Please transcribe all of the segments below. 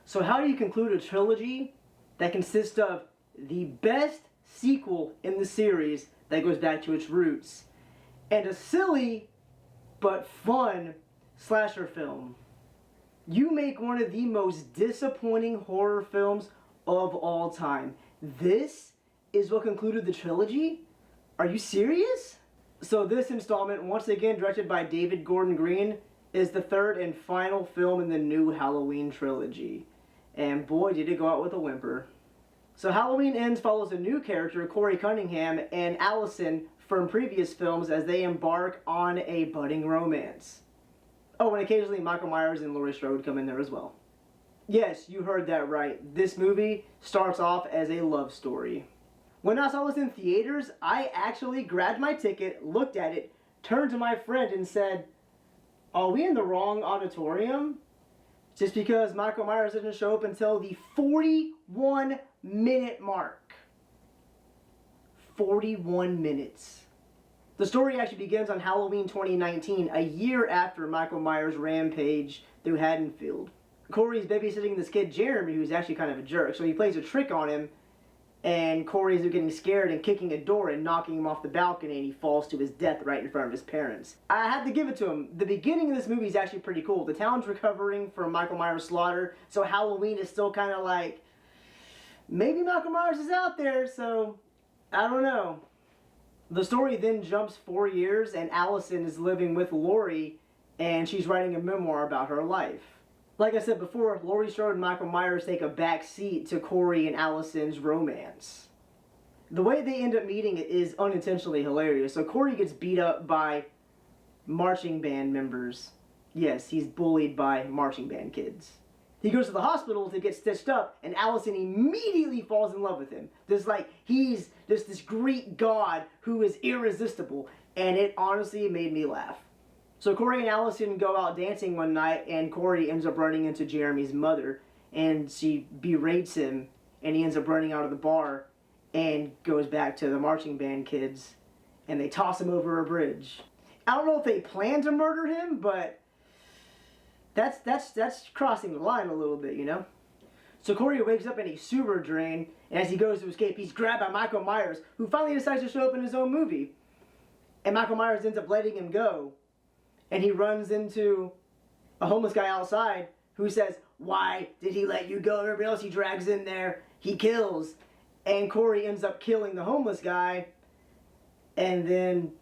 So how do you conclude a trilogy that consists of the best sequel in the series that goes back to its roots and a silly but fun slasher film? You make one of the most disappointing horror films of all time. This is what concluded the trilogy? Are you serious? So this installment, once again directed by David Gordan Green, is the third and final film in the new Halloween trilogy. And boy, did it go out with a whimper. So Halloween Ends follows a new character, Corey Cunningham, and Allison from previous films as they embark on a budding romance. Oh, and occasionally Michael Myers and Laurie Strode come in there as well. Yes, you heard that right. This movie starts off as a love story. When I saw this in theaters, I actually grabbed my ticket, looked at it, turned to my friend and said, "Are we in the wrong auditorium?" Just because Michael Myers didn't show up until the 41-minute mark. 41 minutes. The story actually begins on Halloween 2019, a year after Michael Myers' rampage through Haddonfield. Corey's babysitting this kid, Jeremy, who's actually kind of a jerk, so he plays a trick on him, and Corey's getting scared and kicking a door and knocking him off the balcony, and he falls to his death right in front of his parents. I had to give it to him. The beginning of this movie is actually pretty cool. The town's recovering from Michael Myers' slaughter, so Halloween is still kind of like, maybe Michael Myers is out there, so I don't know. The story then jumps 4 years, and Allison is living with Laurie, and she's writing a memoir about her life. Like I said before, Laurie Strode and Michael Myers take a back seat to Corey and Allison's romance. The way they end up meeting is unintentionally hilarious. So Corey gets beat up by marching band members. Yes, he's bullied by marching band kids. He goes to the hospital to get stitched up, and Allison immediately falls in love with him. He's just this Greek god who is irresistible, and it honestly made me laugh. So Corey and Allison go out dancing one night, and Corey ends up running into Jeremy's mother, and she berates him, and he ends up running out of the bar and goes back to the marching band kids, and they toss him over a bridge. I don't know if they plan to murder him, but that's crossing the line a little bit, you know? So Corey wakes up in a sewer drain, and as he goes to escape, he's grabbed by Michael Myers, who finally decides to show up in his own movie. And Michael Myers ends up letting him go. And he runs into a homeless guy outside who says, "Why did he let you go?" Everybody else he drags in there, he kills. And Corey ends up killing the homeless guy. And then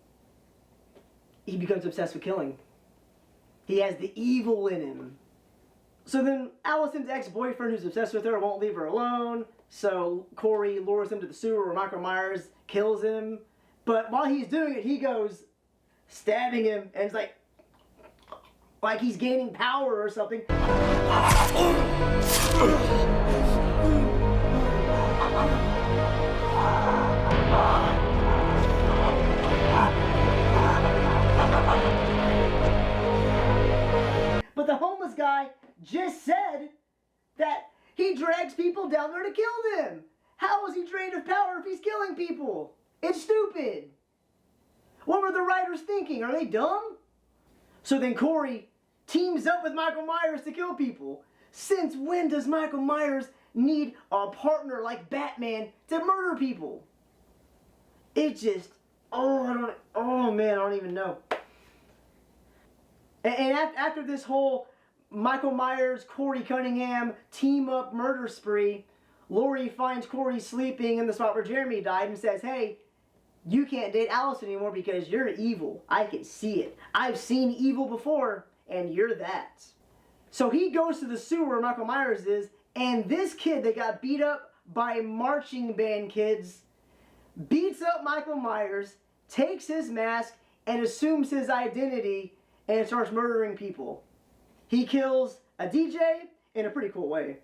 he becomes obsessed with killing. He has the evil in him. So then Allison's ex-boyfriend, who's obsessed with her, won't leave her alone. So Corey lures him to the sewer where Michael Myers kills him. But while he's doing it, he goes stabbing him, and it's like he's gaining power or something. But the homeless guy just said that he drags people down there to kill them. How is he drained of power if he's killing people? It's stupid. What were the writers thinking? Are they dumb? So then Corey teams up with Michael Myers to kill people. Since when does Michael Myers need a partner like Batman to murder people? It just, I don't even know. And after this whole Michael Myers, Corey Cunningham team up murder spree, Laurie finds Corey sleeping in the spot where Jeremy died and says, "Hey, you can't date Allison anymore because you're evil. I can see it. I've seen evil before, and you're that." So he goes to the sewer where Michael Myers is, and this kid that got beat up by marching band kids beats up Michael Myers, takes his mask, and assumes his identity, and starts murdering people. He kills a DJ in a pretty cool way.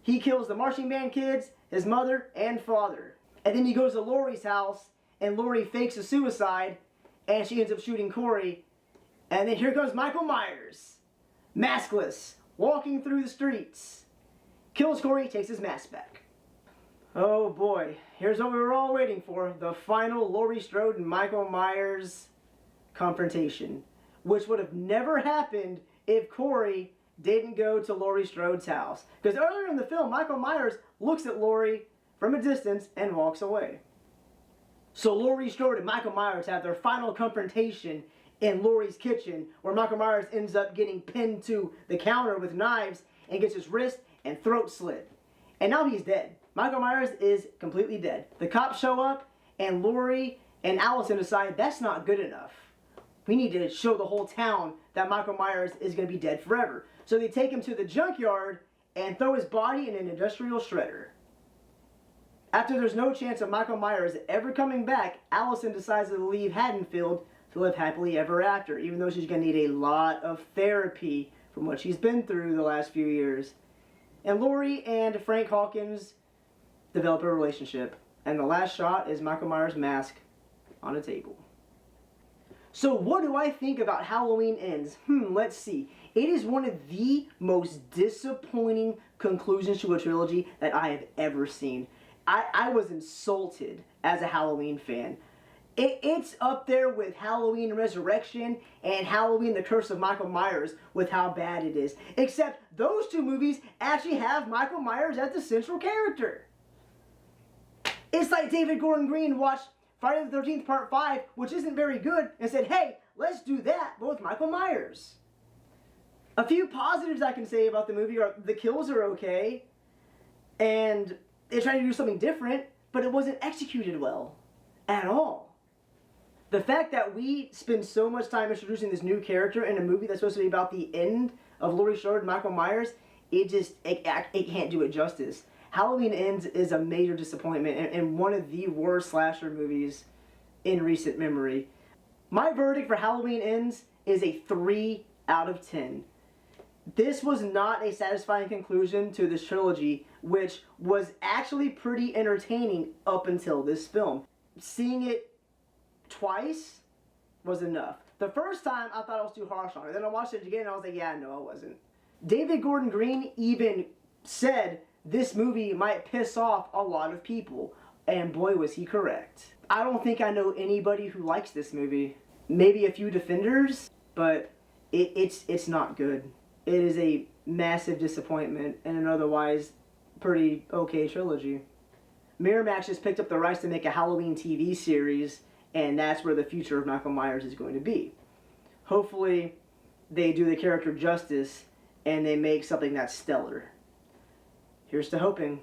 He kills the marching band kids, his mother, and father. And then he goes to Laurie's house, and Laurie fakes a suicide, and she ends up shooting Corey. And then here comes Michael Myers, maskless, walking through the streets. Kills Corey, takes his mask back. Oh boy, here's what we were all waiting for, the final Laurie Strode and Michael Myers confrontation, which would have never happened if Corey didn't go to Laurie Strode's house. Because earlier in the film, Michael Myers looks at Laurie from a distance and walks away. So Laurie Strode and Michael Myers have their final confrontation in Laurie's kitchen, where Michael Myers ends up getting pinned to the counter with knives and gets his wrist and throat slit. And now he's dead. Michael Myers is completely dead. The cops show up, and Laurie and Allison decide that's not good enough. We need to show the whole town that Michael Myers is going to be dead forever. So they take him to the junkyard and throw his body in an industrial shredder. After there's no chance of Michael Myers ever coming back, Allison decides to leave Haddonfield to live happily ever after, even though she's going to need a lot of therapy from what she's been through the last few years. And Laurie and Frank Hawkins develop a relationship. And the last shot is Michael Myers' mask on a table. So what do I think about Halloween Ends? Let's see. It is one of the most disappointing conclusions to a trilogy that I have ever seen. I was insulted as a Halloween fan. It's up there with Halloween Resurrection and Halloween The Curse of Michael Myers with how bad it is. Except those two movies actually have Michael Myers as the central character. It's like David Gordan Green watched Friday the 13th Part 5, which isn't very good, and said, hey, let's do that, but with Michael Myers. A few positives I can say about the movie are the kills are okay, and they tried to do something different, but it wasn't executed well at all. The fact that we spend so much time introducing this new character in a movie that's supposed to be about the end of Laurie Strode and Michael Myers, it can't do it justice. Halloween Ends is a major disappointment and one of the worst slasher movies in recent memory. My verdict for Halloween Ends is a 3 out of 10. This was not a satisfying conclusion to this trilogy, which was actually pretty entertaining up until this film. Seeing it twice was enough. The first time I thought I was too harsh on it. Then I watched it again and I was like, yeah, no, I wasn't. David Gordan Green even said this movie might piss off a lot of people. And boy, was he correct. I don't think I know anybody who likes this movie. Maybe a few defenders, but it's not good. It is a massive disappointment in an otherwise pretty okay trilogy. Miramax has picked up the rights to make a Halloween TV series, and that's where the future of Michael Myers is going to be. Hopefully, they do the character justice, and they make something that's stellar. Here's to hoping.